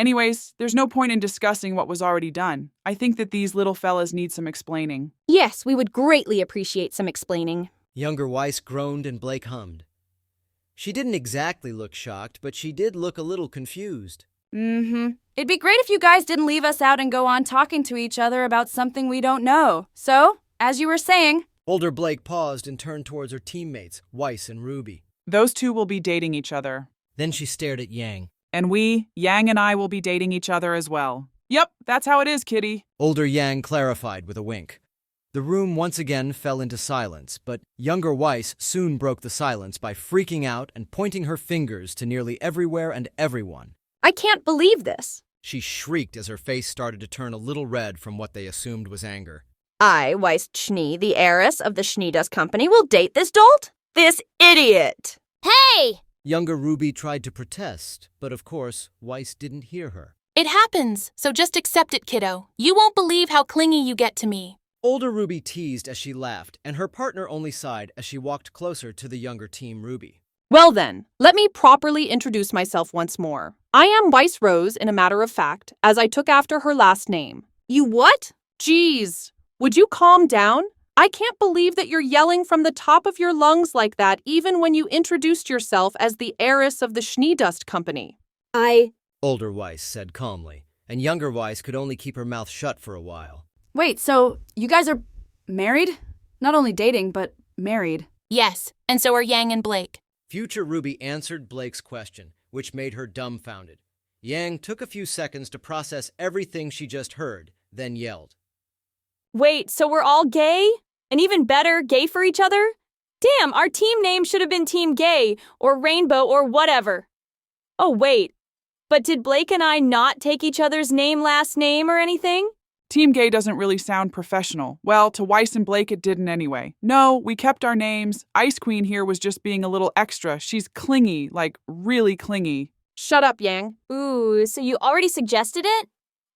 Anyways, there's no point in discussing what was already done. I think that these little fellas need some explaining. Yes, we would greatly appreciate some explaining. Younger Weiss groaned and Blake hummed. She didn't exactly look shocked, but she did look a little confused. It'd be great if you guys didn't leave us out and go on talking to each other about something we don't know. So, as you were saying... Older Blake paused and turned towards her teammates, Weiss and RWBY. Those two will be dating each other. Then she stared at Yang. And we, Yang and I, will be dating each other as well. Yep, that's how it is, kitty. Older Yang clarified with a wink. The room once again fell into silence, but younger Weiss soon broke the silence by freaking out and pointing her fingers to nearly everywhere and everyone. I can't believe this. She shrieked as her face started to turn a little red from what they assumed was anger. I, Weiss Schnee, the heiress of the Schnee Dust Company, will date this dolt? This idiot! Hey! Younger RWBY tried to protest, but of course, Weiss didn't hear her. It happens, so just accept it, kiddo. You won't believe how clingy you get to me. Older RWBY teased as she laughed, and her partner only sighed as she walked closer to the younger team RWBY. Well then, let me properly introduce myself once more. I am Weiss Rose, in a matter of fact, as I took after her last name. You what? Geez, would you calm down? I can't believe that you're yelling from the top of your lungs like that even when you introduced yourself as the heiress of the Schnee Dust Company. Older Weiss said calmly, and younger Weiss could only keep her mouth shut for a while. Wait, so you guys are married? Not only dating, but married. Yes, and so are Yang and Blake. Future RWBY answered Blake's question, which made her dumbfounded. Yang took a few seconds to process everything she just heard, then yelled. Wait, so we're all gay? And even better, gay for each other? Damn, our team name should have been Team Gay, or Rainbow, or whatever. Oh, wait. But did Blake and I not take each other's last name or anything? Team Gay doesn't really sound professional. Well, to Weiss and Blake it didn't anyway. No, we kept our names. Ice Queen here was just being a little extra. She's clingy, like really clingy. Shut up, Yang. Ooh, so you already suggested it?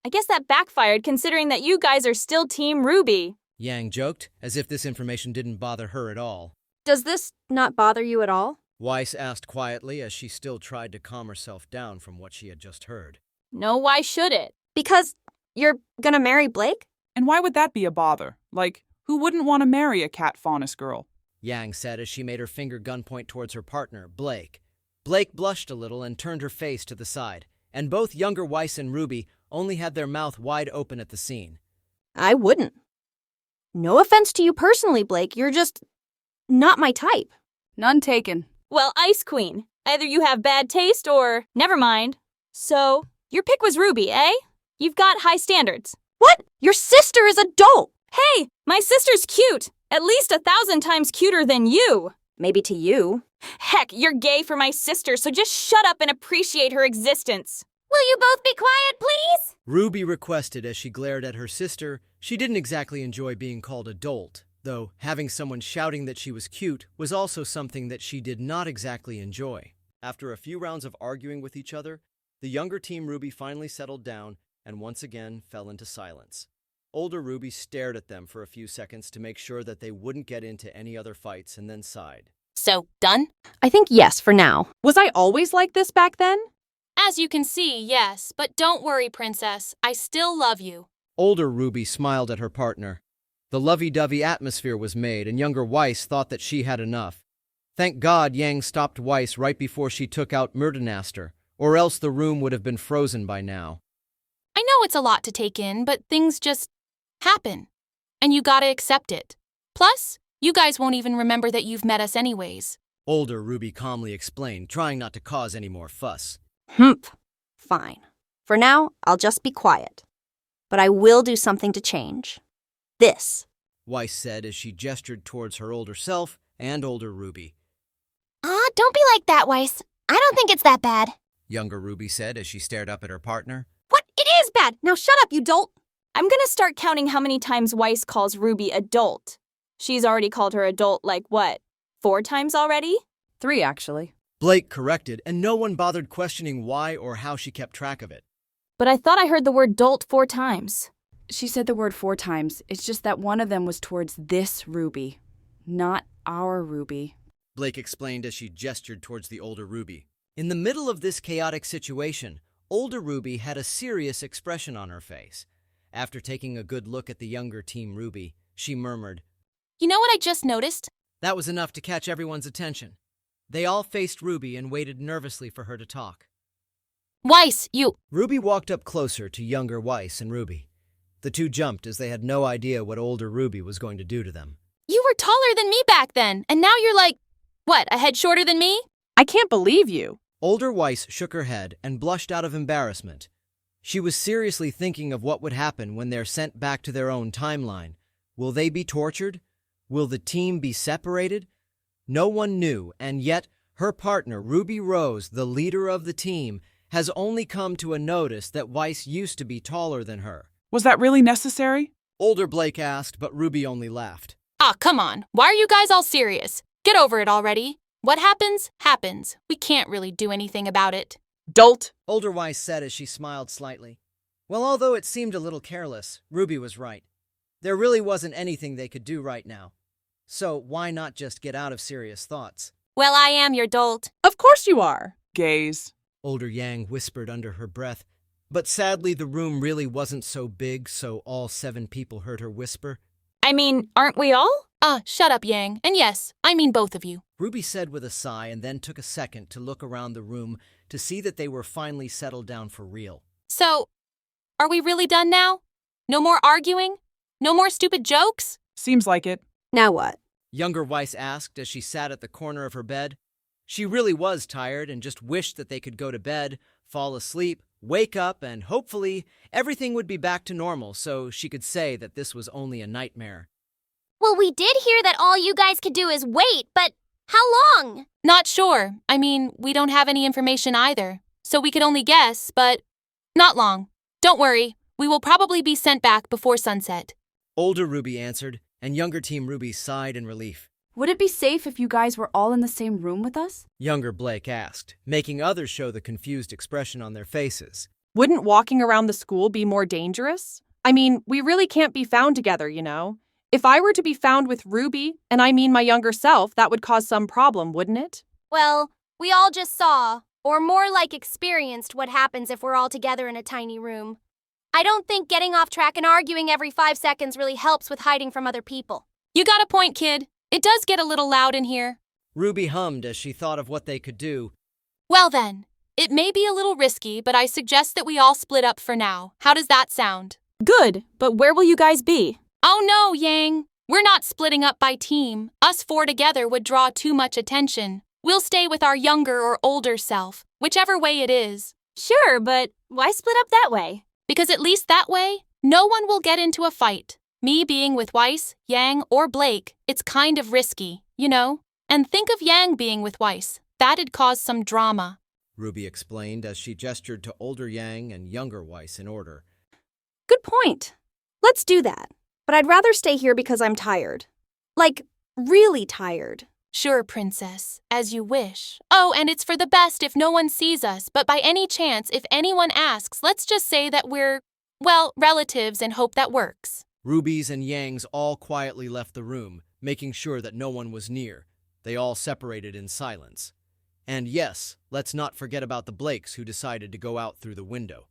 I guess that backfired considering that you guys are still Team RWBY. Yang joked, as if this information didn't bother her at all. Does this not bother you at all? Weiss asked quietly as she still tried to calm herself down from what she had just heard. No, why should it? Because you're gonna marry Blake? And why would that be a bother? Like, who wouldn't want to marry a cat faunus girl? Yang said as she made her finger gun point towards her partner, Blake. Blake blushed a little and turned her face to the side, and both younger Weiss and RWBY only had their mouth wide open at the scene. I wouldn't. No offense to you personally, Blake. You're just not my type. None taken. Well, Ice Queen, either you have bad taste or... Never mind. So, your pick was RWBY, eh? You've got high standards. What? Your sister is a dolt! Hey, my sister's cute. At least 1,000 times cuter than you. Maybe to you. Heck, you're gay for my sister, so just shut up and appreciate her existence. Will you both be quiet, please? RWBY requested as she glared at her sister. She didn't exactly enjoy being called a dolt, though having someone shouting that she was cute was also something that she did not exactly enjoy. After a few rounds of arguing with each other, the younger Team RWBY finally settled down and once again fell into silence. Older RWBY stared at them for a few seconds to make sure that they wouldn't get into any other fights and then sighed. So, done? I think yes for now. Was I always like this back then? As you can see, yes, but don't worry, princess. I still love you. Older RWBY smiled at her partner. The lovey-dovey atmosphere was made, and younger Weiss thought that she had enough. Thank God Yang stopped Weiss right before she took out Murdenaster, or else the room would have been frozen by now. I know it's a lot to take in, but things just happen. And you gotta accept it. Plus, you guys won't even remember that you've met us anyways. Older RWBY calmly explained, trying not to cause any more fuss. Humph. Fine. For now, I'll just be quiet. But I will do something to change. This. Weiss said as she gestured towards her older self and older RWBY. Don't be like that, Weiss. I don't think it's that bad. Younger RWBY said as she stared up at her partner. What? It is bad! Now shut up, you dolt! I'm gonna start counting how many times Weiss calls RWBY adult. She's already called her adult, like what, 4 times already? 3, actually. Blake corrected, and no one bothered questioning why or how she kept track of it. But I thought I heard the word dolt 4 times. She said the word 4 times. It's just that one of them was towards this RWBY, not our RWBY. Blake explained as she gestured towards the older RWBY. In the middle of this chaotic situation, older Ruby had a serious expression on her face. After taking a good look at the younger Team Ruby, she murmured, You know what I just noticed? That was enough to catch everyone's attention. They all faced Ruby and waited nervously for her to talk. Weiss, you. Ruby walked up closer to younger Weiss and Ruby. The two jumped as they had no idea what older Ruby was going to do to them. You were taller than me back then, and now you're like, what, a head shorter than me? I can't believe you. Older Weiss shook her head and blushed out of embarrassment. She was seriously thinking of what would happen when they're sent back to their own timeline. Will they be tortured? Will the team be separated? No one knew, and yet her partner, Ruby Rose, the leader of the team, has only come to a notice that Weiss used to be taller than her. Was that really necessary? Older Blake asked, but Ruby only laughed. Ah, come on. Why are you guys all serious? Get over it already. What happens, happens. We can't really do anything about it. Dolt! Older Weiss said as she smiled slightly. Well, although it seemed a little careless, Ruby was right. There really wasn't anything they could do right now. So why not just get out of serious thoughts? Well, I am your dolt. Of course you are. Gaze. Older Yang whispered under her breath, but sadly the room really wasn't so big, so all 7 people heard her whisper. I mean, aren't we all? Shut up, Yang. And yes, I mean both of you. Ruby said with a sigh and then took a second to look around the room to see that they were finally settled down for real. So, are we really done now? No more arguing? No more stupid jokes? Seems like it. Now what? Younger Weiss asked as she sat at the corner of her bed. She really was tired and just wished that they could go to bed, fall asleep, wake up, and hopefully everything would be back to normal so she could say that this was only a nightmare. Well, we did hear that all you guys could do is wait, but how long? Not sure. I mean, we don't have any information either. So we could only guess, but not long. Don't worry. We will probably be sent back before sunset. Older Ruby answered, and younger Team Ruby sighed in relief. Would it be safe if you guys were all in the same room with us? Younger Blake asked, making others show the confused expression on their faces. Wouldn't walking around the school be more dangerous? I mean, we really can't be found together, you know? If I were to be found with Ruby, and I mean my younger self, that would cause some problem, wouldn't it? Well, we all just saw, or more like experienced, what happens if we're all together in a tiny room. I don't think getting off track and arguing every 5 seconds really helps with hiding from other people. You got a point, kid. It does get a little loud in here. Ruby hummed as she thought of what they could do. Well then, it may be a little risky, but I suggest that we all split up for now. How does that sound? Good, but where will you guys be? Oh no, Yang. We're not splitting up by team. Us 4 together would draw too much attention. We'll stay with our younger or older self, whichever way it is. Sure, but why split up that way? Because at least that way, no one will get into a fight. Me being with Weiss, Yang, or Blake, it's kind of risky, you know? And think of Yang being with Weiss. That'd cause some drama. Ruby explained as she gestured to older Yang and younger Weiss in order. Good point. Let's do that. But I'd rather stay here because I'm tired. Like, really tired. Sure, princess, as you wish. Oh, and it's for the best if no one sees us, but by any chance, if anyone asks, let's just say that we're, well, relatives and hope that works. Ruby's and Yang's all quietly left the room, making sure that no one was near. They all separated in silence. And yes, let's not forget about the Blakes who decided to go out through the window.